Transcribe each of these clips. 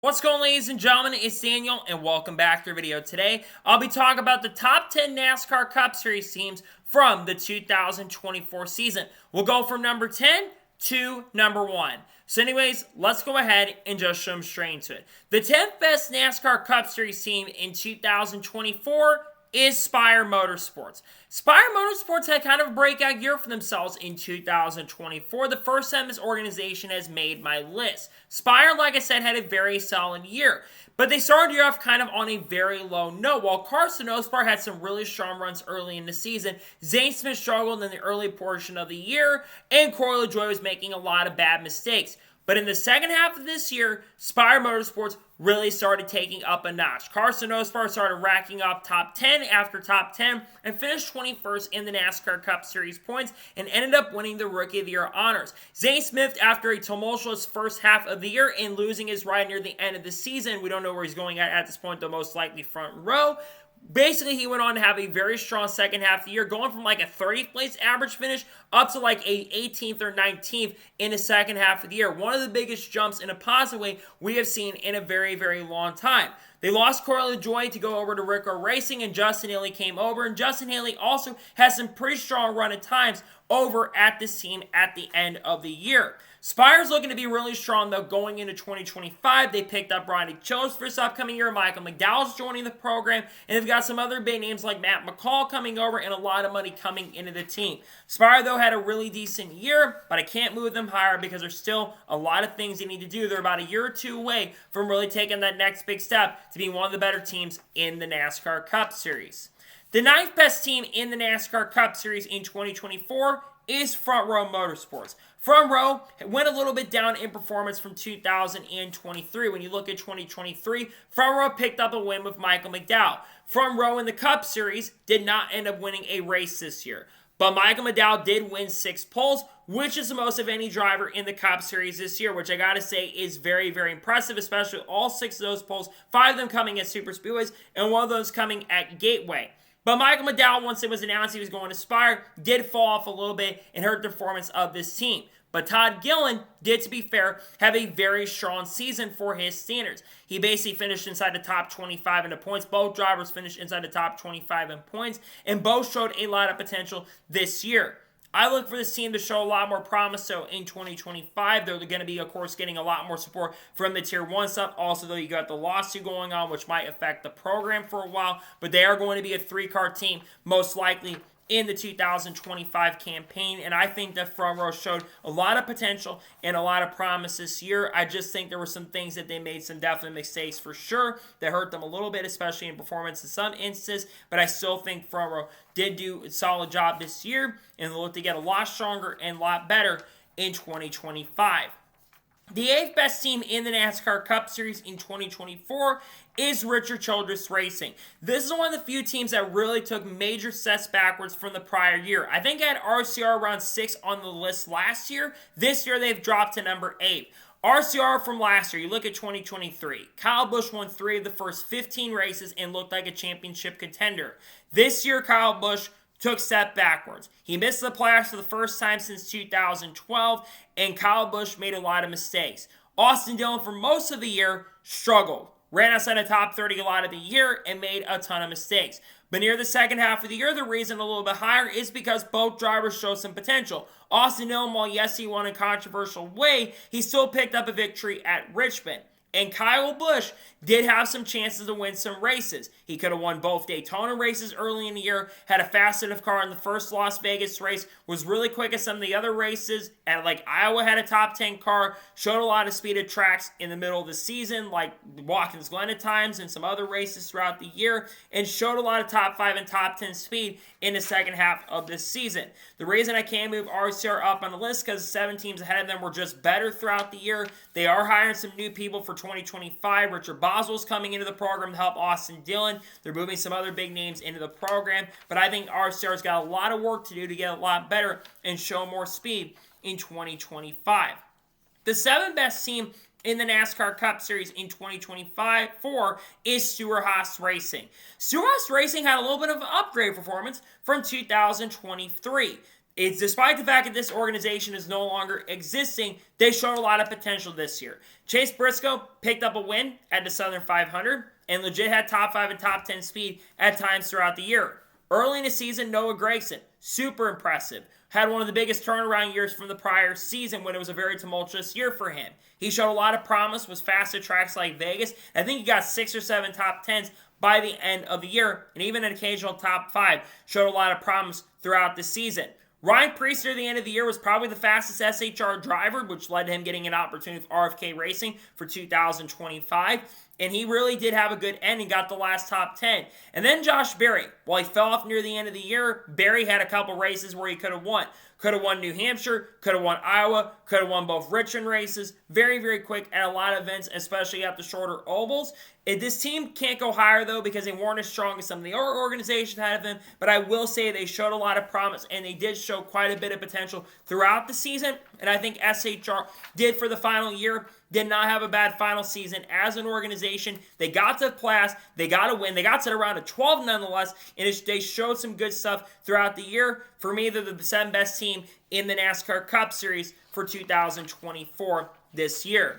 What's going on, ladies and gentlemen? It's Daniel, and welcome back to our video. Today, I'll be talking about the top 10 NASCAR Cup Series teams from the 2024 season. We'll go from number 10 to number 1. So anyways, let's go ahead and just jump straight into it. The 10th best NASCAR Cup Series team in 2024 is Spire Motorsports. Spire Motorsports had kind of a breakout year for themselves in 2024. The first time this organization has made my list. Spire, like I said, had a very solid year. But they started the year off kind of on a very low note. While Carson Osbar had some really strong runs early in the season, Zane Smith struggled in the early portion of the year, and Corey LaJoie was making a lot of bad mistakes. But in the second half of this year, Spire Motorsports really started taking up a notch. Carson Osbar started racking up top 10 after top 10 and finished 21st in the NASCAR Cup Series points and ended up winning the Rookie of the Year honors. Zane Smith, after a tumultuous first half of the year and losing his ride near the end of the season, we don't know where he's going at this point, though most likely front row. Basically, he went on to have a very strong second half of the year, going from like a 30th place average finish up to like a 18th or 19th in the second half of the year. One of the biggest jumps in a positive way we have seen in a very, very long time. They lost Corey LaJoie to go over to RFK Racing, and Justin Haley came over. And Justin Haley also has some pretty strong run at times over at this team at the end of the year. Spire's looking to be really strong, though, going into 2025. They picked up Ronnie Childress for this upcoming year. Michael McDowell's joining the program, and they've got some other big names like Matt McCall coming over and a lot of money coming into the team. Spire, though, had a really decent year, but I can't move them higher because there's still a lot of things they need to do. They're about a year or two away from really taking that next big step to being one of the better teams in the NASCAR Cup Series. The ninth best team in the NASCAR Cup Series in 2024 is Front Row Motorsports. Front Row went a little bit down in performance from 2023. When you look at 2023, Front Row picked up a win with Michael McDowell. Front Row in the Cup Series did not end up winning a race this year. But Michael McDowell did win 6 poles, which is the most of any driver in the Cup Series this year, which I gotta say is very, very impressive, especially all 6 of those poles, 5 of them coming at super speedways, and 1 of those coming at Gateway. But Michael McDowell, once it was announced he was going to Spire, did fall off a little bit and hurt the performance of this team. But Todd Gillen did, to be fair, have a very strong season for his standards. He basically finished inside the top 25 in the points. Both drivers finished inside the top 25 in points, and both showed a lot of potential this year. I look for this team to show a lot more promise, so in 2025, they're going to be, of course, getting a lot more support from the Tier 1 stuff. Also, though, you got the lawsuit going on, which might affect the program for a while, but they are going to be a 3-car team, most likely, in the 2025 campaign, and I think that Front Row showed a lot of potential and a lot of promise this year. I just think there were some things that they made some definite mistakes for sure that hurt them a little bit, especially in performance in some instances, but I still think Front Row did do a solid job this year, and they'll look to get a lot stronger and a lot better in 2025. The 8th best team in the NASCAR Cup Series in 2024 is Richard Childress Racing. This is one of the few teams that really took major steps backwards from the prior year. I think I had RCR around 6 on the list last year. This year they've dropped to number 8. RCR from last year, you look at 2023. Kyle Busch won 3 of the first 15 races and looked like a championship contender. This year, Kyle Busch took a step backwards. He missed the playoffs for the first time since 2012, and Kyle Busch made a lot of mistakes. Austin Dillon, for most of the year, struggled. Ran outside the top 30 a lot of the year and made a ton of mistakes. But near the second half of the year, the reason a little bit higher is because both drivers show some potential. Austin Dillon, while yes, he won in a controversial way, he still picked up a victory at Richmond. And Kyle Busch did have some chances to win some races. He could have won both Daytona races early in the year, had a fast enough car in the first Las Vegas race, was really quick at some of the other races, and like Iowa had a top 10 car, showed a lot of speed at tracks in the middle of the season, like Watkins Glen at times and some other races throughout the year, and showed a lot of top 5 and top 10 speed in the second half of this season. The reason I can't move RCR up on the list because 7 teams ahead of them were just better throughout the year. They are hiring some new people for 2025. Richard Boswell's coming into the program to help Austin Dillon. They're moving some other big names into the program, but I think RCR's got a lot of work to do to get a lot better and show more speed in 2025. The 7th best team in the NASCAR Cup Series in 2025-4 is Stewart-Haas Racing. Stewart-Haas Racing had a little bit of an upgrade performance from 2023. It's despite the fact that this organization is no longer existing, they showed a lot of potential this year. Chase Briscoe picked up a win at the Southern 500 and legit had top 5 and top 10 speed at times throughout the year. Early in the season, Noah Gragson, super impressive. Had one of the biggest turnaround years from the prior season when it was a very tumultuous year for him. He showed a lot of promise, was fast at tracks like Vegas. I think he got 6 or 7 top 10s by the end of the year, and even an occasional top 5 showed a lot of promise throughout the season. Ryan Preece near the end of the year was probably the fastest SHR driver, which led to him getting an opportunity with RFK Racing for 2025. And he really did have a good end and got the last top 10. And then Josh Berry, while he fell off near the end of the year, Berry had a couple races where he could have won. Could have won New Hampshire, could have won Iowa, could have won both Richmond races. Very, very quick at a lot of events, especially at the shorter ovals. This team can't go higher, though, because they weren't as strong as some of the other organizations had of them. But I will say they showed a lot of promise, and they did show quite a bit of potential throughout the season. And I think SHR did for the final year. Did not have a bad final season as an organization. They got to the playoffs. They got a win. They got to the round of 12 nonetheless. And they showed some good stuff throughout the year. For me, they're the 7th best team in the NASCAR Cup Series for 2024 this year.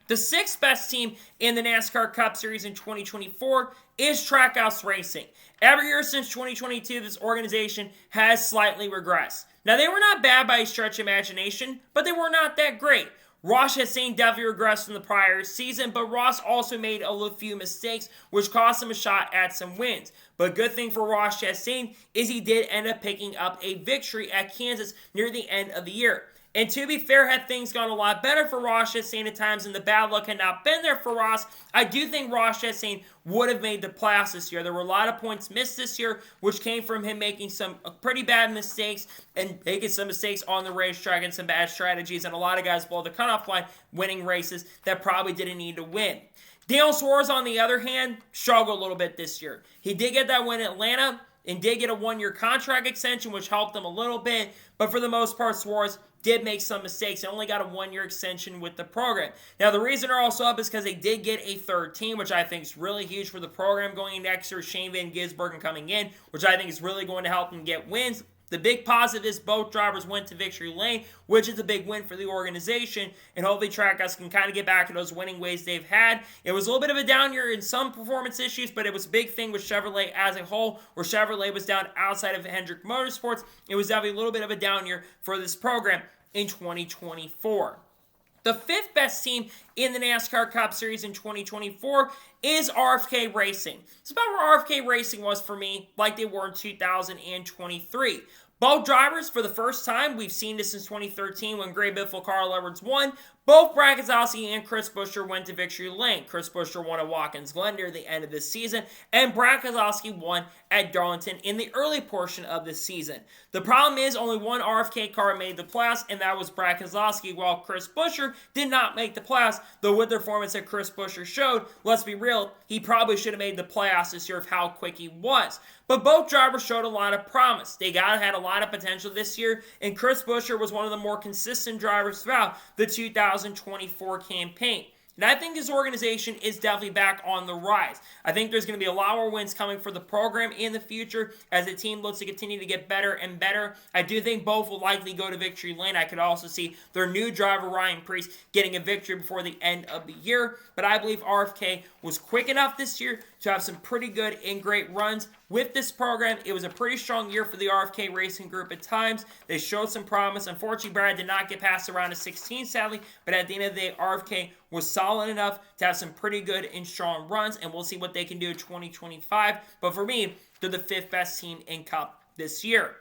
The 6th best team in the NASCAR Cup Series in 2024 is Trackhouse Racing. Every year since 2022, this organization has slightly regressed. Now, they were not bad by a stretch of imagination, but they were not that great. Ross Chastain definitely regressed from the prior season, but Ross also made a few mistakes, which cost him a shot at some wins. But good thing for Ross Chastain is he did end up picking up a victory at Kansas near the end of the year. And to be fair, had things gone a lot better for Ross Chastain at times and the bad luck had not been there for Ross, I do think Ross Chastain would have made the playoffs this year. There were a lot of points missed this year, which came from him making some pretty bad mistakes and making some mistakes on the racetrack and some bad strategies, and a lot of guys below the cutoff line winning races that probably didn't need to win. Daniel Suarez, on the other hand, struggled a little bit this year. He did get that win in Atlanta and did get a 1-year contract extension, which helped him a little bit, but for the most part, Suarez did make some mistakes. They only got a 1-year extension with the program. Now, the reason they're also up is because they did get a 3rd team, which I think is really huge for the program going into next year. Shane Van Gisbergen coming in, which I think is really going to help them get wins. The big positive is both drivers went to victory lane, which is a big win for the organization, and hopefully Trackhouse can kind of get back to those winning ways they've had. It was a little bit of a down year in some performance issues, but it was a big thing with Chevrolet as a whole, where Chevrolet was down outside of Hendrick Motorsports. It was definitely a little bit of a down year for this program in 2024. The 5th best team in the NASCAR Cup Series in 2024 is RFK Racing. It's about where RFK Racing was for me, like they were in 2023. Both drivers, for the first time, we've seen this since 2013 when Gray Biffle, Carl Edwards won. Both Brad Keselowski and Chris Buescher went to victory lane. Chris Buescher won at Watkins Glen near the end of the season, and Brad Keselowski won at Darlington in the early portion of the season. The problem is only one RFK car made the playoffs, and that was Brad Keselowski, while Chris Buescher did not make the playoffs, though with the performance that Chris Buescher showed, let's be real, he probably should have made the playoffs this year of how quick he was. But both drivers showed a lot of promise. They had a lot of potential this year, and Chris Buescher was one of the more consistent drivers throughout the 2024 campaign. And I think this organization is definitely back on the rise. I think there's going to be a lot more wins coming for the program in the future as the team looks to continue to get better and better. I do think both will likely go to victory lane. I could also see their new driver, Ryan Preece, getting a victory before the end of the year. But I believe RFK was quick enough this year to have some pretty good and great runs with this program. It was a pretty strong year for the RFK Racing Group at times. They showed some promise. Unfortunately, Brad did not get past the round of 16, sadly, but at the end of the day, RFK was solid enough to have some pretty good and strong runs, and we'll see what they can do in 2025. But for me, they're the 5th best team in Cup this year.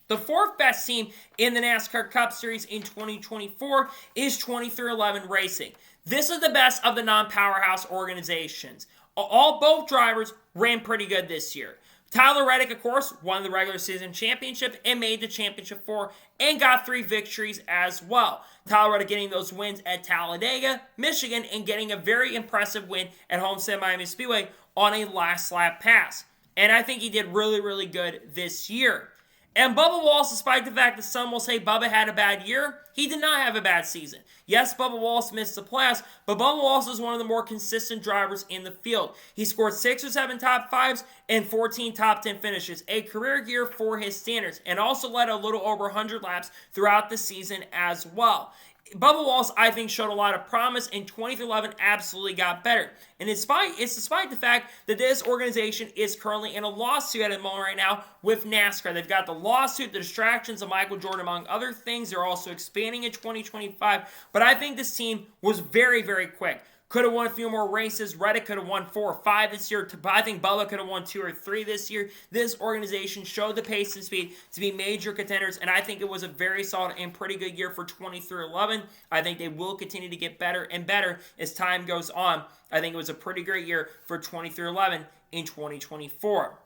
The 4th best team in the NASCAR Cup Series in 2024 is 2311 Racing. This is the best of the non-powerhouse organizations. Both drivers ran pretty good this year. Tyler Reddick, of course, won the regular season championship and made the championship 4 and got 3 victories as well. Tyler Reddick getting those wins at Talladega, Michigan, and getting a very impressive win at Homestead Miami Speedway on a last lap pass. And I think he did really, really good this year. And Bubba Wallace, despite the fact that some will say Bubba had a bad year, he did not have a bad season. Yes, Bubba Wallace missed the playoffs, but Bubba Wallace is one of the more consistent drivers in the field. He scored 6 or 7 top 5s and 14 top 10 finishes, a career year for his standards, and also led a little over 100 laps throughout the season as well. Bubba Wallace, I think, showed a lot of promise, and 2011 absolutely got better. And it's despite the fact that this organization is currently in a lawsuit at the moment right now with NASCAR. They've got the lawsuit, the distractions of Michael Jordan, among other things. They're also expanding in 2025. But I think this team was very, very quick. Could have won a few more races. Reddick could have won 4 or 5 this year. I think Bubba could have won 2 or 3 this year. This organization showed the pace and speed to be major contenders, and I think it was a very solid and pretty good year for 2011. I think they will continue to get better and better as time goes on. I think it was a pretty great year for 2011 in 2024.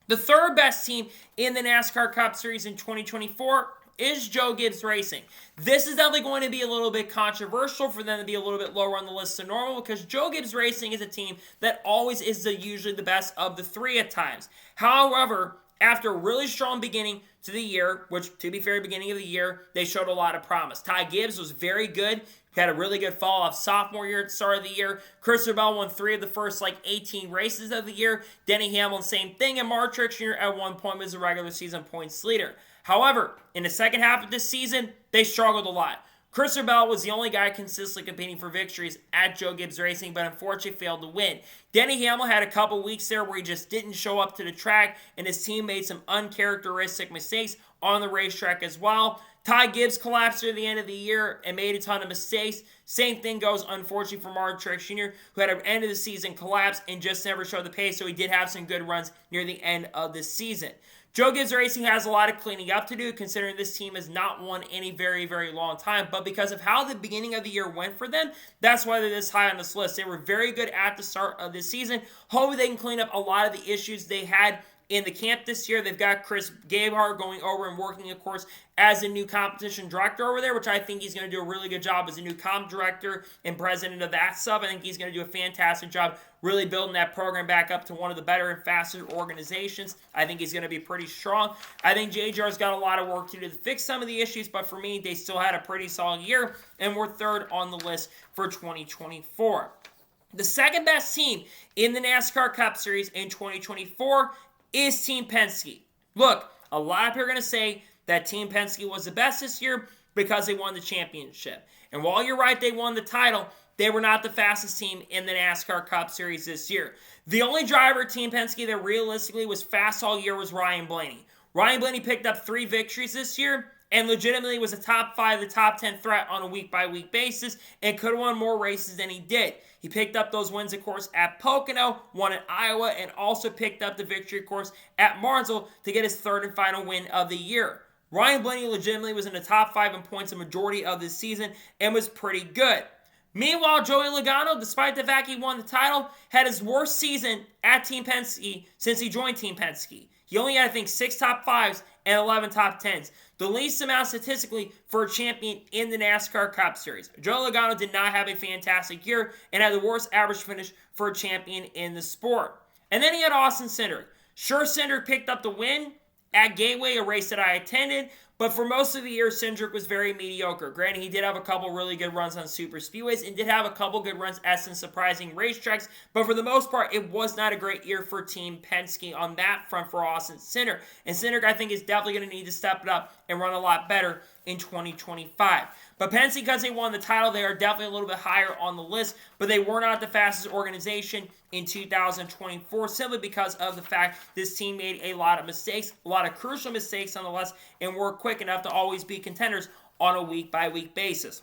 The third best team in the NASCAR Cup Series in 2024 is Joe Gibbs Racing. This is definitely going to be a little bit controversial for them to be a little bit lower on the list than normal because Joe Gibbs Racing is a team that always is usually the best of the 3 at times. However, after a really strong beginning to the year, which to be fair, beginning of the year, they showed a lot of promise. Ty Gibbs was very good. He had a really good fall off sophomore year at the start of the year. Christopher Bell won 3 of the first 18 races of the year. Denny Hamlin, same thing. And Mark Truex Jr. at one point was a regular season points leader. However, in the second half of this season, they struggled a lot. Christopher Bell was the only guy consistently competing for victories at Joe Gibbs Racing, but unfortunately failed to win. Denny Hamlin had a couple weeks there where he just didn't show up to the track, and his team made some uncharacteristic mistakes on the racetrack as well. Ty Gibbs collapsed near the end of the year and made a ton of mistakes. Same thing goes, unfortunately, for Mark Truex Jr., who had an end of the season collapse and just never showed the pace, so he did have some good runs near the end of the season. Joe Gibbs Racing has a lot of cleaning up to do, considering this team has not won any very, very long time. But because of how the beginning of the year went for them, that's why they're this high on this list. They were very good at the start of this season. Hopefully they can clean up a lot of the issues they had in the camp this year. They've got Chris Gabehart going over and working, of course, as a new competition director over there, which I think he's going to do a really good job as a new comp director and president of that sub. I think he's going to do a fantastic job really building that program back up to one of the better and faster organizations. I think he's going to be pretty strong. I think JGR's got a lot of work to do to fix some of the issues, but for me, they still had a pretty solid year, and we're third on the list for 2024. The second best team in the NASCAR Cup Series in 2024 is Team Penske. Look, a lot of people are going to say that Team Penske was the best this year because they won the championship. And while you're right, they won the title, they were not the fastest team in the NASCAR Cup Series this year. The only driver at Team Penske that realistically was fast all year was Ryan Blaney. Ryan Blaney picked up 3 victories this year and legitimately was a top 5, the top 10 threat on a week-by-week basis and could have won more races than he did. He picked up those wins, of course, at Pocono, won at Iowa, and also picked up the victory, of course, at Martinsville to get his 3rd and final win of the year. Ryan Blaney legitimately was in the top 5 in points a majority of this season and was pretty good. Meanwhile, Joey Logano, despite the fact he won the title, had his worst season at Team Penske since he joined Team Penske. He only had, I think, 6 top 5s and 11 top 10s. The least amount statistically for a champion in the NASCAR Cup Series. Joey Logano did not have a fantastic year and had the worst average finish for a champion in the sport. And then he had Austin Cindric. Sure, Cindric picked up the win at Gateway, a race that I attended, but for most of the year, Cindric was very mediocre. Granted, he did have a couple really good runs on super speedways and did have a couple good runs at some surprising racetracks, but for the most part, it was not a great year for Team Penske on that front for Austin Cindric. And Cindric, I think, is definitely going to need to step it up and run a lot better in 2025. But Penske, because they won the title, they are definitely a little bit higher on the list, but they were not the fastest organization in 2024 simply because of the fact this team made a lot of mistakes, a lot of crucial mistakes nonetheless, and were quick enough to always be contenders on a week-by-week basis.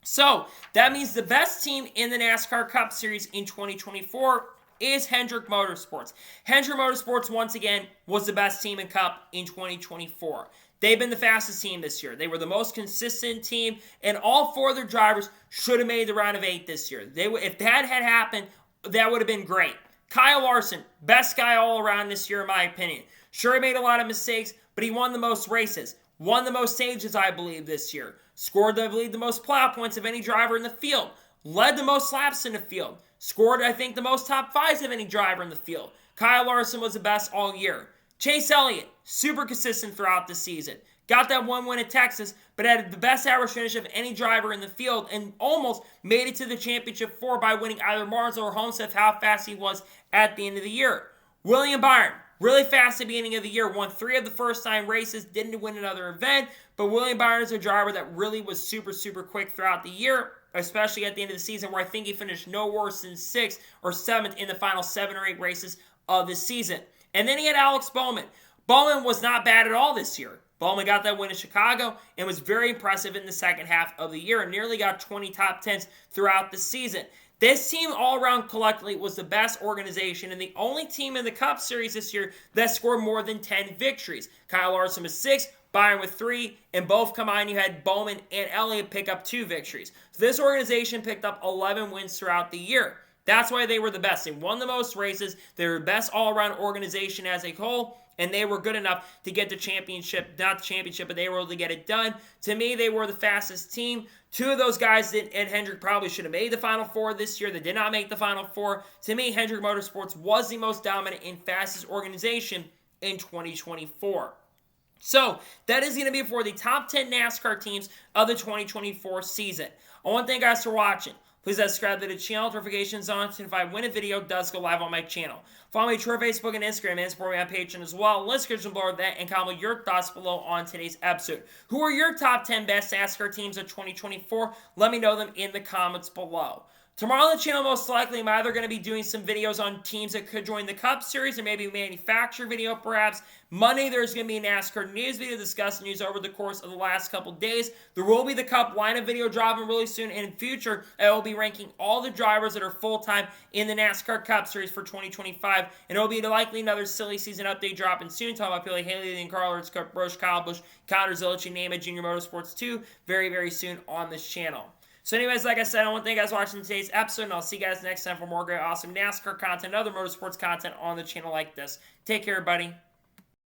So, that means the best team in the NASCAR Cup Series in 2024 is Hendrick Motorsports. Hendrick Motorsports, once again, was the best team in Cup in 2024. They've been the fastest team this year. They were the most consistent team, and all 4 of their drivers should have made the round of 8 this year. If that had happened, that would have been great. Kyle Larson, best guy all around this year in my opinion. Sure, he made a lot of mistakes, but he won the most races. Won the most stages, I believe, this year. Scored, I believe, the most plow points of any driver in the field. Led the most laps in the field. Scored, I think, the most top 5s of any driver in the field. Kyle Larson was the best all year. Chase Elliott, super consistent throughout the season. Got that one win at Texas, but had the best average finish of any driver in the field and almost made it to the championship 4 by winning either Martinsville or Homestead, how fast he was at the end of the year. William Byron, really fast at the beginning of the year, won 3 of the first 9 races, didn't win another event, but William Byron is a driver that really was super quick throughout the year, especially at the end of the season, where I think he finished no worse than 6th or 7th in the final 7 or 8 races of the season. And then he had Alex Bowman. Bowman was not bad at all this year. Bowman got that win in Chicago and was very impressive in the second half of the year and nearly got 20 top 10s throughout the season. This team all around collectively was the best organization and the only team in the Cup Series this year that scored more than 10 victories. Kyle Larson with 6, Byron with 3, and both combined you had Bowman and Elliott pick up 2 victories. So this organization picked up 11 wins throughout the year. That's why they were the best. They won the most races. They were the best all-around organization as a whole, and they were good enough to get the championship, not the championship, but they were able to get it done. To me, they were the fastest team. 2 of those guys and Hendrick probably should have made the Final Four this year. They did not make the Final Four. To me, Hendrick Motorsports was the most dominant and fastest organization in 2024. So, that is going to be for the top 10 NASCAR teams of the 2024 season. I want to thank you guys for watching. Please subscribe to the channel, notifications on, so if I win a video, it does go live on my channel. Follow me on Twitter, Facebook, and Instagram, and support me on Patreon as well. Let's get below that and comment your thoughts below on today's episode. Who are your top 10 best NASCAR teams of 2024? Let me know them in the comments below. Tomorrow on the channel, most likely, I'm either going to be doing some videos on teams that could join the Cup Series or maybe a manufacturer video, perhaps. Monday, there's going to be a NASCAR news video discussing news over the course of the last couple days. There will be the Cup lineup video dropping really soon. And in future, I will be ranking all the drivers that are full-time in the NASCAR Cup Series for 2025. And it will be likely another silly season update dropping soon. Talking about people like Haley and Carl, Roche, Kyle Busch, Connor Zilic, you name it, Junior Motorsports 2, very soon on this channel. So anyways, like I said, I want to thank you guys for watching today's episode, and I'll see you guys next time for more great, awesome NASCAR content and other motorsports content on the channel like this. Take care, everybody.